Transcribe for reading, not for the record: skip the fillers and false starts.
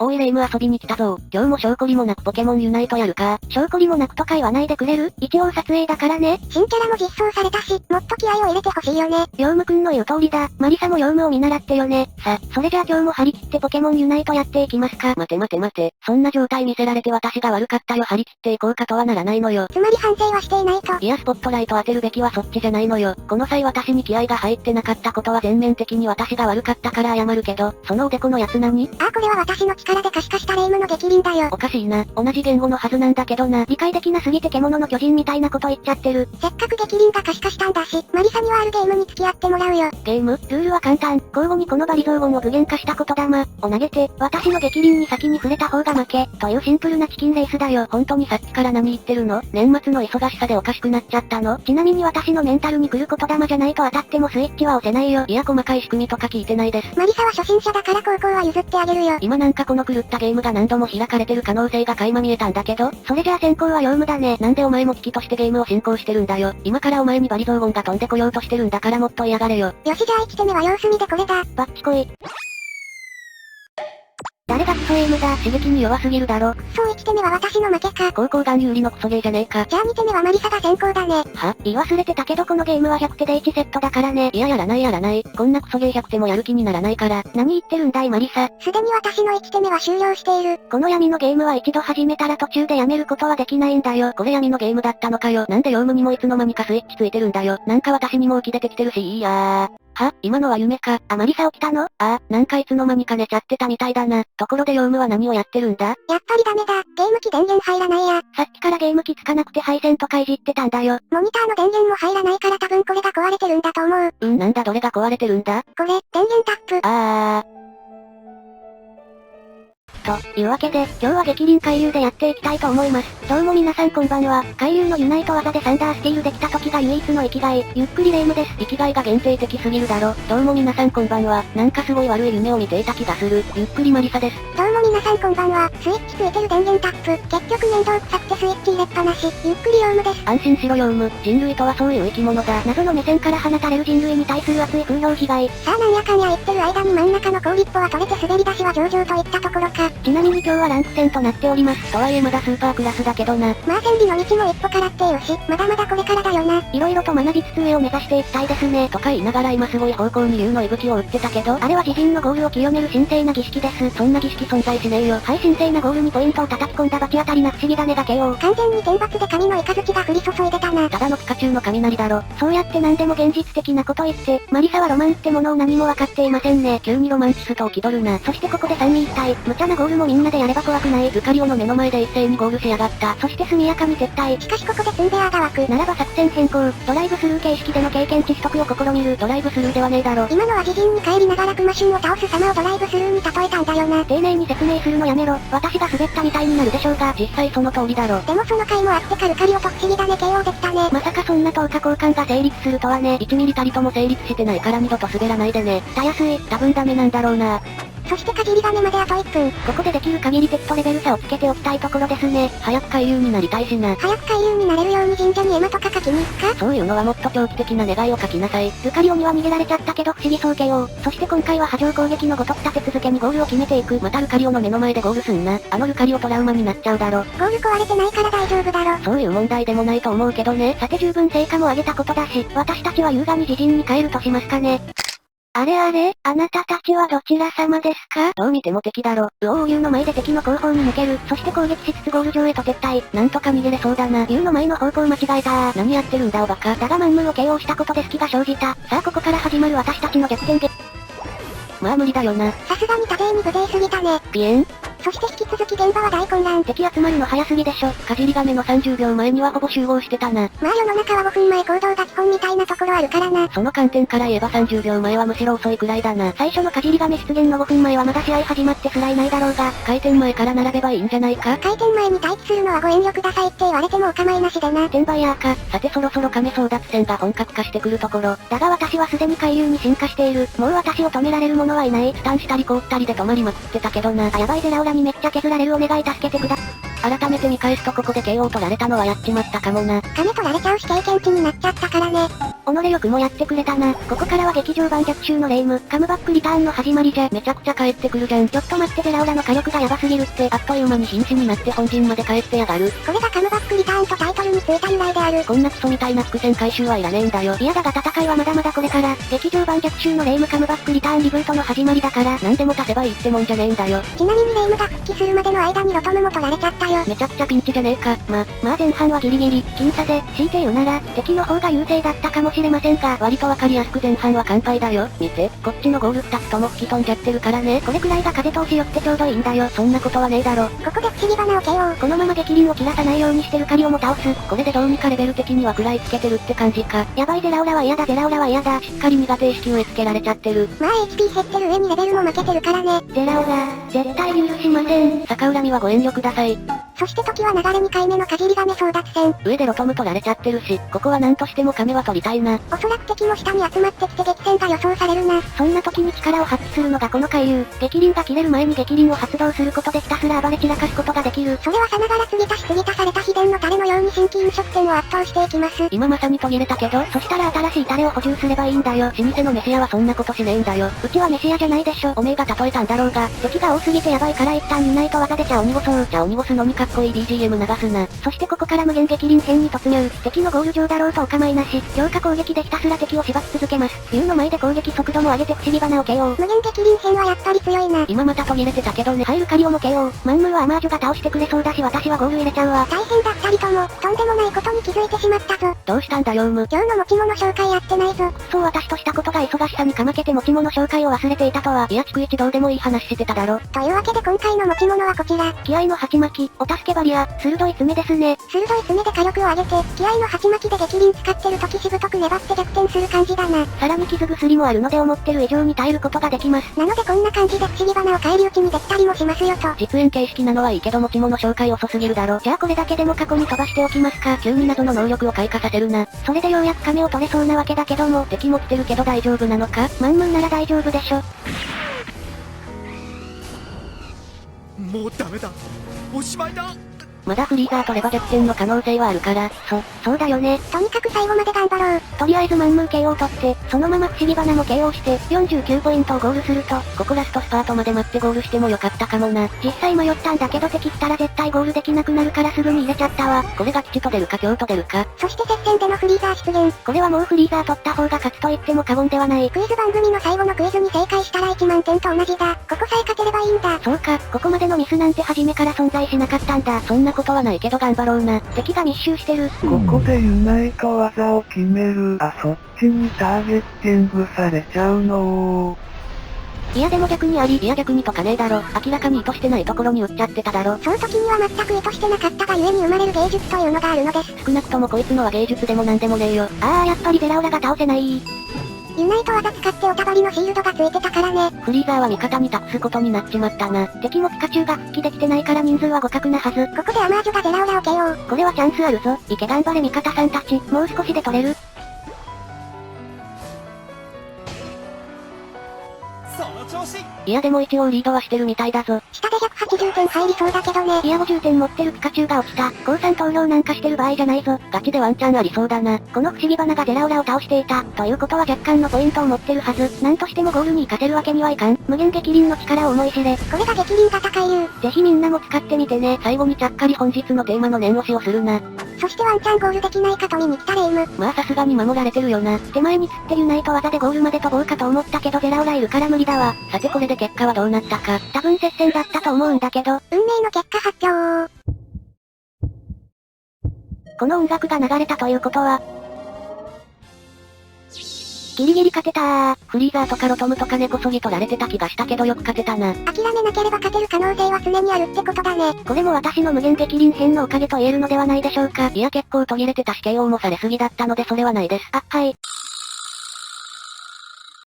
おいレイム遊びに来たぞ。今日も証拠りもなくポケモンユナイトやるか。証拠りもなくとか言わないでくれる？一応撮影だからね。新キャラも実装されたし、もっと気合を入れてほしいよね。ヨウムくんの言う通りだ。マリサもヨウムを見習ってよね。それじゃあ今日も張り切ってポケモンユナイトやっていきますか。待て。そんな状態見せられて私が悪かったよ。張り切っていこうかとはならないのよ。つまり反省はしていないと。いやスポットライト当てるべきはそっちじゃないのよ。この際私に気合が入ってなかったことは全面的に私が悪かったから謝るけど、そのおでこのやつ何？これは私の力で可視化したレイムの激鱗だよ。おかしいな。同じ言語のはずなんだけどな。理解できなすぎて獣の巨人みたいなこと言っちゃってる。せっかく激鱗が可視化したんだし、マリサにはあるゲームに付き合ってもらうよ。ゲーム？ルールは簡単。交互にこのバリゾーゴンを具現化した言霊を投げて、私の激鱗に先に触れた方が負け、というシンプルなチキンレースだよ。本当にさっきから何言ってるの？年末の忙しさでおかしくなっちゃったの？ちなみに私のメンタルに来る言霊じゃないと当たってもスイッチは押せないよ。いや細かい仕組みとか聞いてないです。マリサは初心者だから高校は譲ってあげるよ。今なんかこの狂ったゲームが何度も開かれてる可能性が垣間見えたんだけど、それじゃあ先行はヨウムだね。なんでお前も危機としてゲームを進行してるんだよ。今からお前にバリゾーゴンが飛んでこようとしてるんだからもっと嫌がれよ。よしじゃあ1手目は様子見でこれだ。バッチコイ。誰がクソエイムだ。刺激に弱すぎるだろ。そう1手目は私の負けか。高校眼有利のクソゲーじゃねえか。じゃあ2手目はマリサが先行だね。言い忘れてたけどこのゲームは100手で1セットだからね。いややらない。こんなクソゲー100手もやる気にならないから。何言ってるんだいマリサ。すでに私の1手目は終了している。この闇のゲームは一度始めたら途中でやめることはできないんだよ。これ闇のゲームだったのかよ。なんでヨウムにもいつの間にかスイッチついてるんだよ。なんか私にも起き出てきてるしいいやー。今のは夢か。マリサ起きたの？なんかいつの間にか寝ちゃってたみたいだな。ところでヨウムは何をやってるんだ？やっぱりダメだ。ゲーム機電源入らないや。さっきからゲーム機つかなくて配線とかいじってたんだよ。モニターの電源も入らないから多分これが壊れてるんだと思う。なんだどれが壊れてるんだ？これ、電源タップ。というわけで、今日は激鱗回流でやっていきたいと思います。どうも皆さんこんばんは。回流のユナイト技でサンダースティールできた時が唯一の生きがい。ゆっくりレイムです。生きがいが限定的すぎるだろ。どうも皆さんこんばんは。なんかすごい悪い夢を見ていた気がする。ゆっくりマリサです。どうも皆さんこんばんは。スイッチついてる電源タップ。結局面倒くさくてスイッチ入れっぱなし。ゆっくりヨウムです。安心しろヨウム。人類とはそういう生き物だ。謎の目線から放たれる人類に対する熱い風評被害。さあなんやかんや言ってる間に真ん中の氷っぽは取れて滑り出しは上々といったところか。ちなみに今日はランク戦となっております。とはいえまだスーパークラスだけどな。まあ戦利の道も一歩からっていうし、まだまだこれからだよな。色々と学びつつ上を目指していきたいですね。とか言いながら今すごい方向に竜の息吹を打ってたけど、あれは自身のゴールを清める神聖な儀式です。そんな儀式存在しねえよ。はい神聖なゴールにポイントを叩き込んだ罰当たりな不思議種だけよ。完全に天罰で神の雷が降り注いでたな。ただのピカチュウの雷だろ。そうやって何でも現実的なこと言って、マリサはロマンってものを何もわかっていませんね。急にロマンチストを気取るな。そしてここで三位一体、無茶なゴールもみんなでやれば怖くない。ルカリオの目の前で一斉にゴールしやがった。そして速やかに撤退。しかしここでツンベアーが湧く。ならば作戦変更。ドライブスルー形式での経験値取得を試みる。ドライブスルーではねえだろ。今のは自陣に帰りながらクマシュンを倒す様をドライブスルーに例えたんだよな。丁寧に説明するのやめろ。私が滑ったみたいになるでしょうが。実際その通りだろ。でもその回もあってかルカリオと不思議だね KO できたね。まさかそんな10日交換が成立するとはね。1ミリたりとも成立してないから二度と滑らないでね。たやすい。多分ダメなんだろうな。そしてかじり金まであと1分。ここでできる限り敵とレベル差をつけておきたいところですね。早く回遊になりたいしな。早く回遊になれるように神社に絵馬とか書きに行くか。そういうのはもっと長期的な願いを書きなさい。ルカリオには逃げられちゃったけど不思議そう KO。そして今回は波状攻撃のごとく立て続けにゴールを決めていく。またルカリオの目の前でゴールすんな。あのルカリオトラウマになっちゃうだろ。ゴール壊れてないから大丈夫だろ。そういう問題でもないと思うけどね。さて十分成果も上げたことだし、私たちは優雅に自陣に帰るとしますかね。あれあれ、あなたたちはどちら様ですか？どう見ても敵だろ。竜の前で敵の後方に抜ける。そして攻撃しつつゴール上へと撤退。なんとか逃げれそうだな。竜の前の方向間違えた。何やってるんだおバカ。だがマンムーを KO したことで隙が生じた。さあここから始まる私たちの逆転劇。まあ無理だよな。さすがに多勢に無勢すぎたね。ピエン。そして引き続き現場は大混乱。敵集まるの早すぎでしょ。かじり亀の30秒前にはほぼ集合してたな。まあ世の中は5分前行動が基本みたいなところあるからな。その観点から言えば30秒前はむしろ遅いくらいだな。最初のかじり亀出現の5分前はまだ試合始まってすらいないだろうが。開店前から並べばいいんじゃないか？開店前に待機するのはご遠慮くださいって言われてもお構いなしでな。転売ヤーか。さてそろそろ亀争奪戦が本格化してくるところ。だが私はすでに海流に進化している。もう私を止められる者はいない。スタンしたり凍ったりで止まりまくってたけどな。やばいデラオラらにめっちゃ削られるお願い助けてくだ。改めて見返すとここで KO 取られたのはやっちまったかもな。金取られちゃうし経験値になっちゃったからね。己よくもやってくれたな。ここからは劇場版逆襲のレイム、カムバックリターンの始まりじゃ。めちゃくちゃ帰ってくるじゃん。ちょっと待ってゼラオラの火力がヤバすぎるって。あっという間に瀕死になって本陣まで帰ってやがる。これがカムバックリターンとタイトルについた由来である。こんなクソみたいな伏線回収はいらねえんだよ。いやだが戦いはまだまだこれから。劇場版逆襲のレイムカムバックリターンリブートの始まりだから。なんでも足せばいいってもんじゃねえんだよ。ちなみにレイムが復帰するまでの間にロトムも取られちゃったよ。めちゃくちゃピンチじゃねえか。まあ前半はギリギリ、僅差で、強いて言うなら、敵の方が優勢だったかもしれませんが、割とわかりやすく前半は完敗だよ。見て、こっちのゴール2つとも吹き飛んじゃってるからね。これくらいが風通しよってちょうどいいんだよ。そんなことはねえだろ。ここで不思議花を KO。このまま激鱗を切らさないようにしてルカリオも倒す。これでどうにかレベル的には食らいつけてるって感じか。やばいゼラオラは嫌だゼラオラは嫌だ。しっかり苦手意識植え付けられちゃってる。まあ HP 減ってる上にレベルも負けてるからね。ゼラオラ、絶対許しません。逆恨みはご遠慮ください。そして時は流れ2回目のかじり亀争奪戦。上でロトム取られちゃってるし、ここは何としても亀は取りたいな。おそらく敵も下に集まってきて激戦が予想されるな。そんな時に力を発揮するのがこの回遊。激鱗が切れる前に激鱗を発動することでひたすら暴れ散らかすことができる。それはさながら継ぎ足し継ぎ足された秘伝のタレのように新規飲食店を圧倒していきます。今まさに途切れたけど、そしたら新しいタレを補充すればいいんだよ。老舗の飯屋はそんなことしねえんだよ。うちは飯屋じゃないでしょ。おめえが例えたんだろうが、敵が多すぎてやばいから一旦見ないと技で茶を濁そう。茶を濁すのにかっこいい BGM 流すな。そしてここから無限激鱗編に突入。敵のゴール上だろうとお構いなし、強化攻撃でひたすら敵を縛り続けます。竜の前で攻撃速度も上げて不思議花を KO。無限激鱗編はやっぱり強いな。今また途切れてたけどね。入るカリオも KO。マンムーはアマージュが倒してくれそうだし私はゴール入れちゃうわ。大変だ二人とも、とんでもないことに気づいてしまったぞ。どうしたんだヨウム。今日の持ち物紹介やってないぞ。そう私としたことが忙しさにかまけて持ち物紹介を忘れていたとは。いや逐一どうでもいい話してただろ。というわけで今回の持ち物はこちら。気合の鉢巻き、お助けバリア、鋭い爪ですね。鋭い爪で火力を上げて、気合の鉢巻きで激鱗使ってる時しぶとく粘って逆転する感じだな。さらに傷薬もあるので思ってる以上に耐えることができます。なのでこんな感じで不思議花を返り討ちにできたりもしますよと。実演形式なのはいいけど持ち物紹介遅すぎるだろ。じゃあこれだけでも過去に飛ばしておきますか。急に謎の能力を開花させるな。それでようやく亀を取れそうなわけだけども。敵も来てるけど大丈夫なのか。マンムーなら大丈夫でしょ。もうダメだ。おしまいだ。まだフリーザー取れば逆転の可能性はあるから、そうだよね。とにかく最後まで頑張ろう。とりあえずマンムー KO を取って、そのまま不思議花も KO して、49ポイントをゴールすると、ここラストスパートまで待ってゴールしてもよかったかもな。実際迷ったんだけど敵来たら絶対ゴールできなくなるからすぐに入れちゃったわ。これが吉と出るか京と出るか。そして接戦でのフリーザー出現。これはもうフリーザー取った方が勝つと言っても過言ではない。クイズ番組の最後のクイズに正解したら1万点と同じだ。ここさえ勝てればいいんだ。そうか、ここまでのミスなんて初めから存在しなかったんだ。そんなことはないけど頑張ろうな。敵が密集してる。ここでユナイト技を決める。そっちにターゲッティングされちゃうのいやでも逆にあり。いや逆にとかねえだろ。明らかに意図してないところに打っちゃってただろ。その時には全く意図してなかったが故に生まれる芸術というのがあるのです。少なくともこいつのは芸術でもなんでもねえよ。やっぱりゼラオラが倒せない。ユナイト技使っておたばりのシールドがついてたからね。フリーザーは味方に託すことになっちまったな。敵もピカチュウが復帰できてないから人数は互角なはず。ここでアマージュがゼラオラを KO。これはチャンスあるぞ。いけ頑張れ味方さんたち。もう少しで取れる。いやでも一応リードはしてるみたいだぞ。下で180点入りそうだけどね。いや50点持ってるピカチュウが落ちた。降参投票なんかしてる場合じゃないぞ。ガチでワンチャンありそうだな。この不思議花がゼラオラを倒していた。ということは若干のポイントを持ってるはず。なんとしてもゴールに行かせるわけにはいかん。無限激鱗の力を思い知れ。これが激鱗型海流。ぜひみんなも使ってみてね。最後にちゃっかり本日のテーマの念押しをするな。そしてワンチャンゴールできないかと見に来たレイム。まあさすがに守られてるよな。手前に釣ってユナイト技でゴールまで飛ぼうかと思ったけどゼラオラいるから無理だわ。さてこれで結果はどうなったか。多分接戦だったと思うんだけど、運命の結果発表。この音楽が流れたということは、ギリギリ勝てたー。フリーザーとかロトムとか根こそぎ取られてた気がしたけどよく勝てたな。諦めなければ勝てる可能性は常にあるってことだね。これも私の無限激鱗編のおかげと言えるのではないでしょうか。いや結構途切れてたし KO もされすぎだったのでそれはないです。はい。